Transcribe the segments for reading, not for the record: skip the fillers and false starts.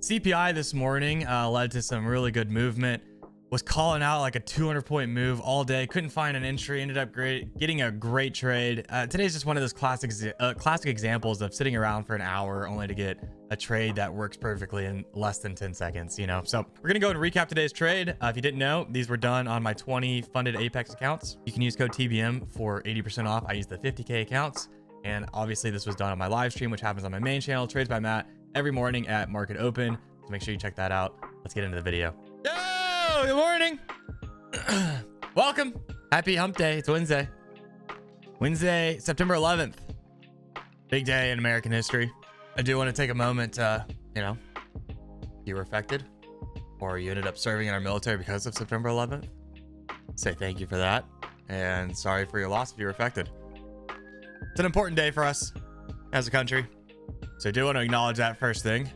CPI this morning led to some really good movement. Was calling out like a 200-point move all day. Couldn't find an entry. Ended up getting a great trade. Today's just one of those classic examples of sitting around for an hour only to get a trade that works perfectly in less than 10 seconds, you know? So we're gonna go and recap today's trade. If you didn't know, these were done on my 20 funded Apex accounts. You can use code TBM for 80% off. I use the 50K accounts. And obviously this was done on my live stream, which happens on my main channel, Trades by Matt, every morning at market open. So make sure you check that out. Let's get into the video. Yo, good morning. Welcome. Happy hump day. It's Wednesday. Wednesday, September 11th. Big day in American history. I do want to take a moment to, you were affected or you ended up serving in our military because of September 11th. Say thank you for that. And sorry for your loss if you were affected. It's an important day for us as a country. So I do want to acknowledge that first thing.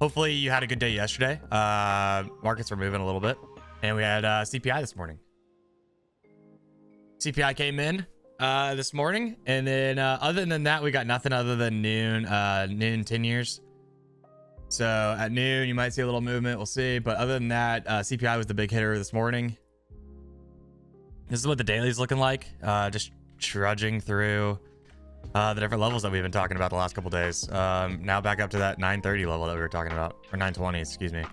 Hopefully you had a good day yesterday. Markets were moving a little bit. And we had CPI this morning. CPI came in this morning. And then other than that, we got nothing other than noon 10 years. So at noon, you might see a little movement. We'll see. But other than that, CPI was the big hitter this morning. This is what the daily is looking like. Just trudging through the different levels that we've been talking about the last couple days. Now back up to that 930 level that we were talking about, or 920, excuse me.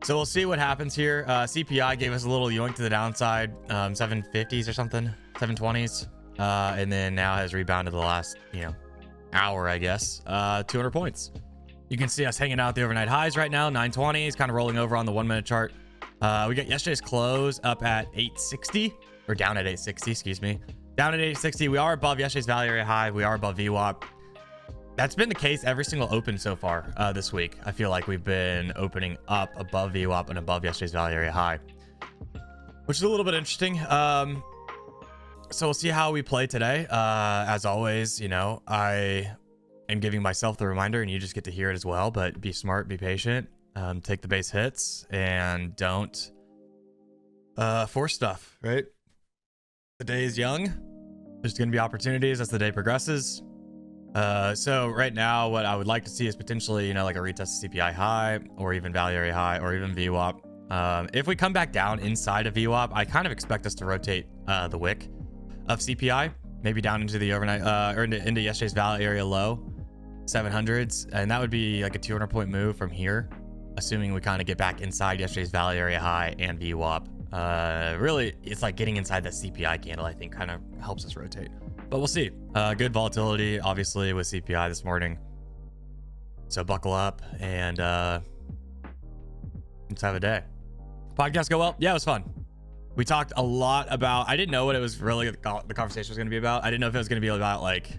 So we'll see what happens here. CPI gave us a little yoink to the downside, 750s or something, 720s, and then now has rebounded the last hour, I guess. 200 points. You can see us hanging out at the overnight highs right now. 920s, kind of rolling over on the 1 minute chart. We got yesterday's close up at 860, or down at 860, excuse me. Down at 860. We are above yesterday's value area high. We are above VWAP. That's been the case every single open so far this week. I feel like we've been opening up above VWAP and above yesterday's value area high, which is a little bit interesting. So we'll see how we play today. As always, I am giving myself the reminder and you just get to hear it as well, but be smart, be patient, take the base hits and don't force stuff, right? The day is young. There's going to be opportunities as the day progresses. So right now, what I would like to see is potentially, like a retest of CPI high or even value area high or even VWAP. If we come back down inside of VWAP, I kind of expect us to rotate the wick of CPI, maybe down into the overnight or into yesterday's value area low, 700s. And that would be like a 200-point move from here, assuming we kind of get back inside yesterday's value area high and VWAP. Really, it's like getting inside that CPI candle, I think, kind of helps us rotate. But we'll see. Good volatility, obviously, with CPI this morning. So buckle up and let's have a day. Podcast go well? Yeah, it was fun. We talked a lot about, I didn't know what it was really, the conversation was going to be about. I didn't know if it was going to be about like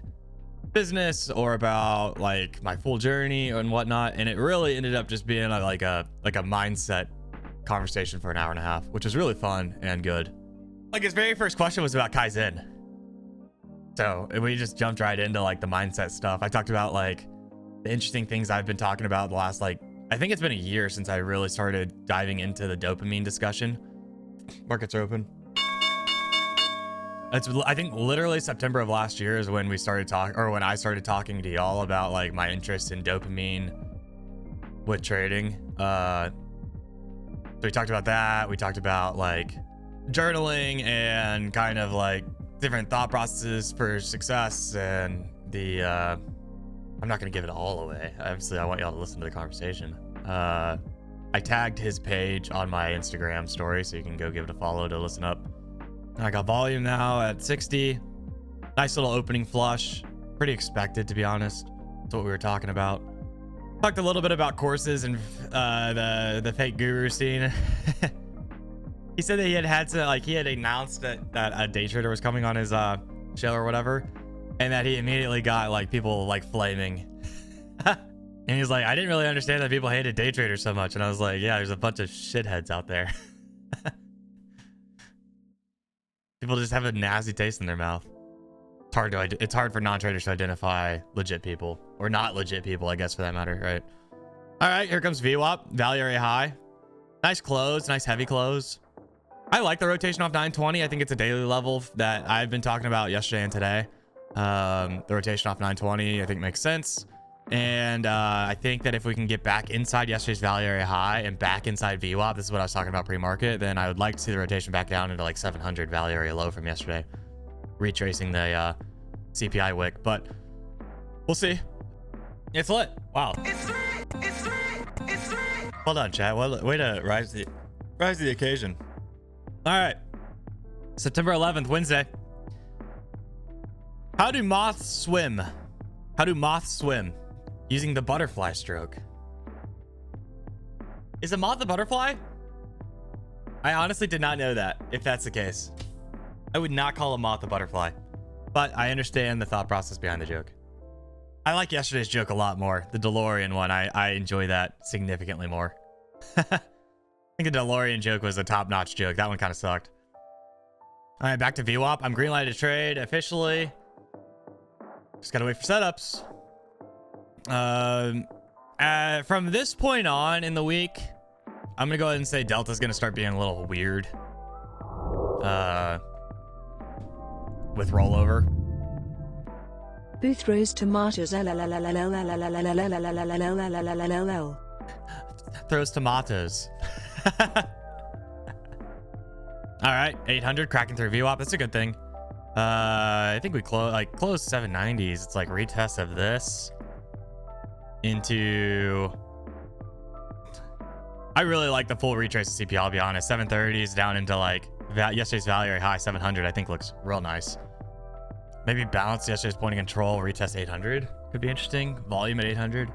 business or about like my full journey and whatnot. And it really ended up just being like a mindset conversation for an hour and a half, which was really fun and good. Like his very first question was about Kaizen. So we just jumped right into like the mindset stuff. I talked about like the interesting things I've been talking about the last, I think it's been a year since I really started diving into the dopamine discussion. Markets are open. I think literally September of last year is when we started talking, or when I started talking to y'all about like my interest in dopamine with trading. So we talked about that. We talked about like journaling and kind of like different thought processes for success and the I'm not going to give it all away. Obviously, I want y'all to listen to the conversation. I tagged his page on my Instagram story, so you can go give it a follow to listen up. I got volume now at 60. Nice little opening flush. Pretty expected, to be honest. That's what we were talking about. Talked a little bit about courses and the fake guru scene. He said that he had announced that a day trader was coming on his show or whatever, and that he immediately got like people like flaming. And he's like, I didn't really understand that people hated day traders so much. And I was like, yeah, there's a bunch of shitheads out there. People just have a nasty taste in their mouth. It's hard for non-traders to identify legit people, or not legit people, I guess, for that matter, right? All right, here comes VWAP, value area high. Nice close, nice heavy close. I like the rotation off 920. I think it's a daily level that I've been talking about yesterday and today. The rotation off 920, I think, makes sense. And I think that if we can get back inside yesterday's value area high and back inside VWAP, this is what I was talking about pre-market, then I would like to see the rotation back down into like 700 value area low from yesterday, retracing the CPI wick. But we'll see. It's lit. Wow. It's lit. It's lit. It's lit. Well done, chat. Well, way to rise to the occasion. All right. September 11th, Wednesday. How do moths swim? How do moths swim? Using the butterfly stroke. Is a moth a butterfly? I honestly did not know that, if that's the case. I would not call a moth a butterfly, but I understand the thought process behind the joke. I like yesterday's joke a lot more. The DeLorean one, I enjoy that significantly more. I think the DeLorean joke was a top-notch joke. That one kind of sucked. All right, back to VWAP. I'm green-lighted to trade officially. Just gotta wait for setups. From this point on in the week, I'm gonna go ahead and say Delta's gonna start being a little weird. With rollover. Who throws tomatoes? Throws tomatoes. All right, 800 cracking through VWAP. That's a good thing. I think we closed 790s. It's like retest of this into. I really like the full retrace of CPI. I'll be honest. 730s down into like yesterday's value area high 700. I think looks real nice. Maybe balance yesterday's point of control. Retest 800 could be interesting. Volume at 800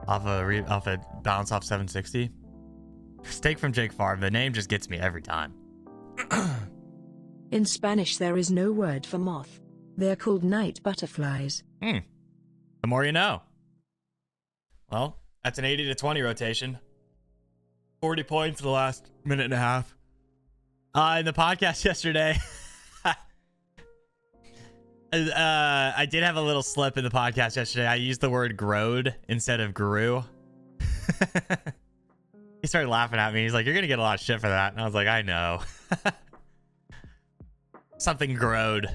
off a bounce off 760. Steak from Jake Favre. The name just gets me every time. In Spanish, there is no word for moth. They're called night butterflies. The more you know. Well, that's an 80 to 20 rotation. 40 points in the last minute and a half. In the podcast yesterday, I did have a little slip in the podcast yesterday. I used the word growed instead of grew. He started laughing at me. He's like, "You're gonna get a lot of shit for that." And I was like, "I know." Something growed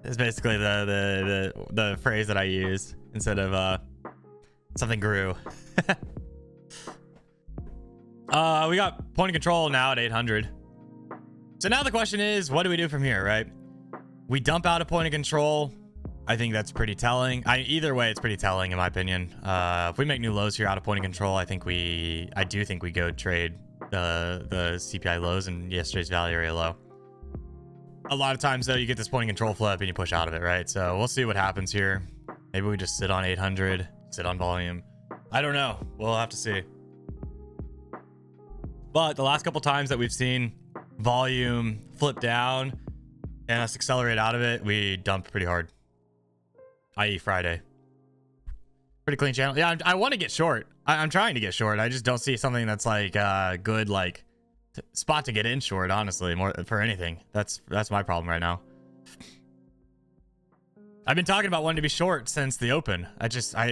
is basically the phrase that I use instead of something grew. We got point of control now at 800. So now the question is, what do we do from here, right? We dump out a point of control. I think that's pretty telling. Either way, it's pretty telling in my opinion. If we make new lows here out of point of control, I do think we go trade the CPI lows and yesterday's value area low. A lot of times though, you get this point of control flip and you push out of it, right? So we'll see what happens here. Maybe we just sit on 800, sit on volume. I don't know. We'll have to see. But the last couple times that we've seen volume flip down and us accelerate out of it, we dumped pretty hard. I.e. Friday. Pretty clean channel. Yeah, I want to get short. I'm trying to get short. I just don't see something that's like good like spot to get in short, honestly, more for anything. That's my problem right now. I've been talking about wanting to be short since the open. I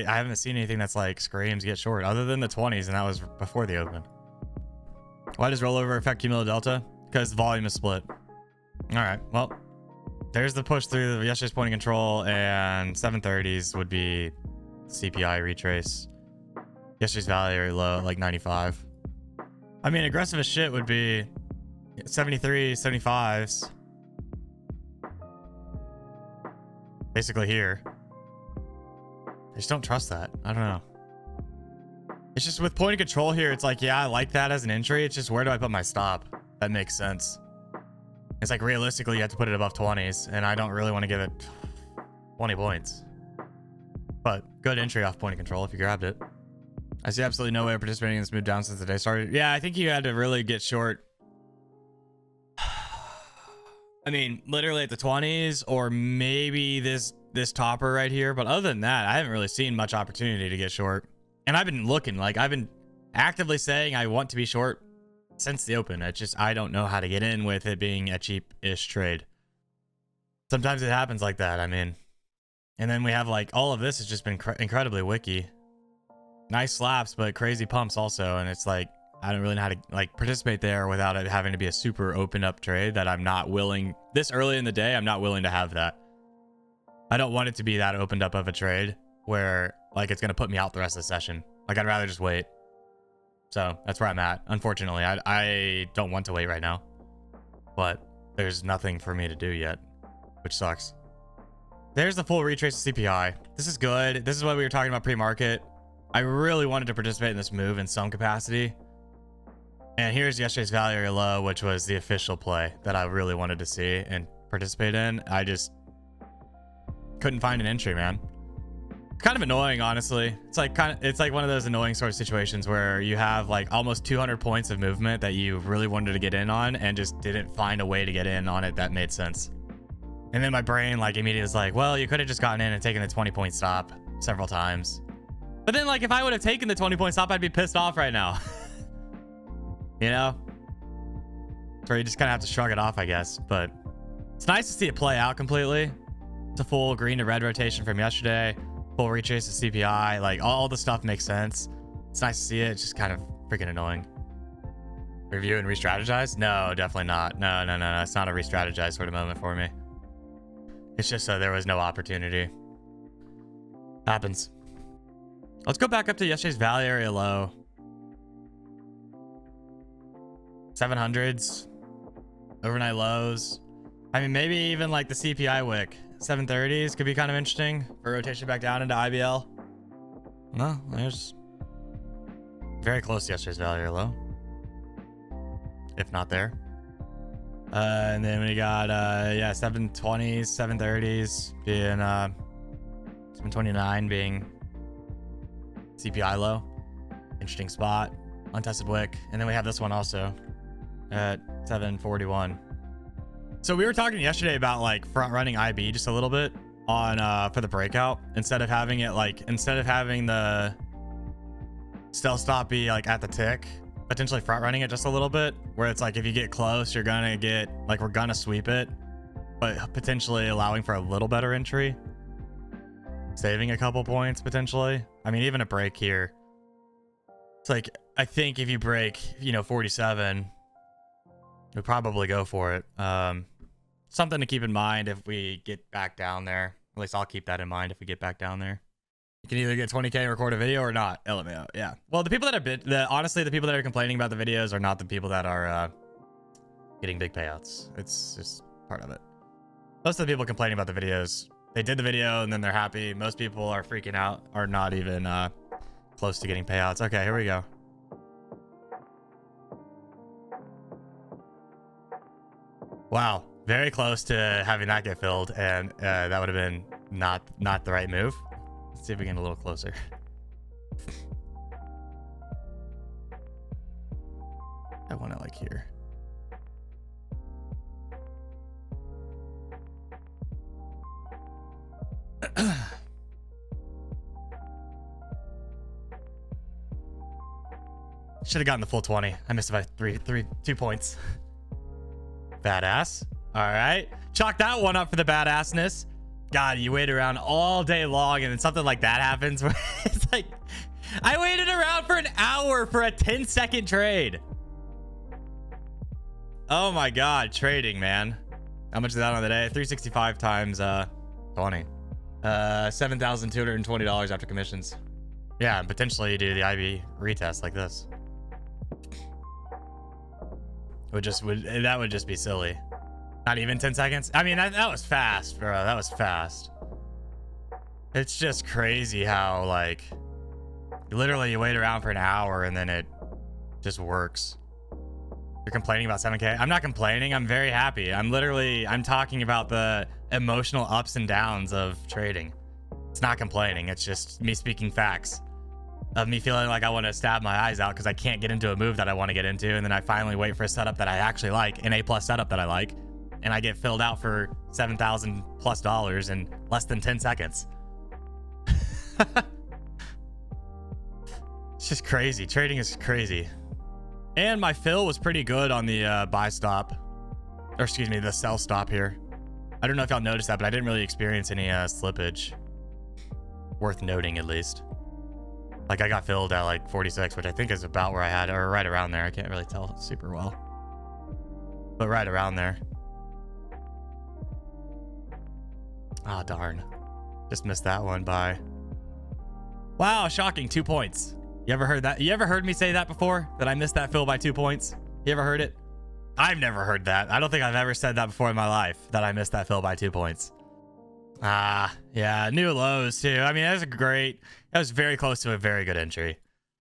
haven't seen anything that's like screams get short other than the 20s, and that was before the open. Why does rollover affect cumulative delta? Because volume is split. All right, well, there's the push through the yesterday's point of control, and 730s would be CPI retrace. Yesterday's value are low, like 95. I mean, aggressive as shit would be 73, 75s. Basically here. I just don't trust that. I don't know. It's just with point of control here, it's like, yeah, I like that as an entry. It's just where do I put my stop? That makes sense. It's like realistically, you have to put it above 20s, and I don't really want to give it 20 points. But good entry off point of control if you grabbed it. I see absolutely no way of participating in this move down since the day started. Yeah, I think you had to really get short. I mean, literally at the 20s, or maybe this topper right here. But other than that, I haven't really seen much opportunity to get short. And I've been looking, like I've been actively saying I want to be short since the open. I don't know how to get in with it being a cheap-ish trade. Sometimes it happens like that. I mean, and then we have like all of this has just been incredibly wicky. Nice slaps, but crazy pumps also. And it's like, I don't really know how to like participate there without it having to be a super open up trade that I'm not willing this early in the day. I'm not willing to have that. I don't want it to be that opened up of a trade where like it's going to put me out the rest of the session. Like I'd rather just wait. So that's where I'm at. Unfortunately, I don't want to wait right now, but there's nothing for me to do yet, which sucks. There's the full retrace of CPI. This is good. This is what we were talking about pre-market. I really wanted to participate in this move in some capacity. And here's yesterday's value area low, which was the official play that I really wanted to see and participate in. I just couldn't find an entry, man. Kind of annoying, honestly. It's like one of those annoying sort of situations where you have like almost 200 points of movement that you really wanted to get in on and just didn't find a way to get in on it that made sense. And then my brain like immediately was like, well, you could have just gotten in and taken the 20-point stop several times. But then like if I would have taken the 20-point stop, I'd be pissed off right now. You know? So you just kind of have to shrug it off, I guess. But it's nice to see it play out completely. It's a full green to red rotation from yesterday. Full retrace of CPI. Like all the stuff makes sense. It's nice to see it. It's just kind of freaking annoying. Review and re-strategize? No, definitely not. No. It's not a re-strategize sort of moment for me. It's just there was no opportunity. Happens. Let's go back up to yesterday's value area low. 700s, overnight lows. I mean, maybe even like the CPI wick. 730s could be kind of interesting for rotation back down into IBL. No, there's very close to yesterday's value area low, if not there. And then we got 720s, 730s being 729 being CPI low. Interesting spot. Untested wick. And then we have this one also at 741. So we were talking yesterday about like front running IB just a little bit on for the breakout, instead of having the stealth stop be like at the tick, potentially front running it just a little bit, where it's like if you get close, you're gonna get like, we're gonna sweep it, but potentially allowing for a little better entry, saving a couple points potentially. I mean, even a break here, it's like, I think if you break 47, we'll probably go for it. Something to keep in mind if we get back down there. At least I'll keep that in mind if we get back down there. You can either get 20K and record a video or not. LMAO. Yeah. Well, the people that are honestly, the people that are complaining about the videos are not the people that are getting big payouts. It's just part of it. Most of the people complaining about the videos, they did the video and then they're happy. Most people are freaking out, are not even close to getting payouts. Okay, here we go. Wow, very close to having that get filled, and that would have been not the right move. Let's see if we can get a little closer. I want it like here. Should have gotten the full 20. I missed it by 2 points. Badass. All right. Chalk that one up for the badassness. God, you wait around all day long and then something like that happens where it's like, I waited around for an hour for a 10-second trade. Oh my God, trading, man. How much is that on the day? 365 times 20. $7,220 after commissions. Yeah, and potentially do the IB retest like this. That would just be silly. Not even 10 seconds. I mean, that was fast, bro. That was fast. It's just crazy how like literally you wait around for an hour and then it just works. You're complaining about 7K. I'm not complaining. I'm very happy. I'm talking about the emotional ups and downs of trading. It's not complaining. It's just me speaking facts. Of me feeling like I want to stab my eyes out because I can't get into a move that I want to get into, and then I finally wait for a setup that I actually like, an A+ setup that I like, and I get filled out for $7,000+ in less than 10 seconds. It's just crazy. Trading is crazy. And my fill was pretty good on the buy stop, or excuse me, the sell stop here. I don't know if y'all noticed that, but I didn't really experience any slippage. Worth noting, at least. Like I got filled at like 46, which I think is about where I had, or right around there. I can't really tell super well, but right around there. Ah, darn. Just missed that one by Wow, shocking. 2 points. You ever heard that? You ever heard me say that before? That I missed that fill by 2 points? You ever heard it? I've never heard that. I don't think I've ever said that before in my life, that I missed that fill by 2 points. Yeah, new lows too. I mean, that was very close to a very good entry.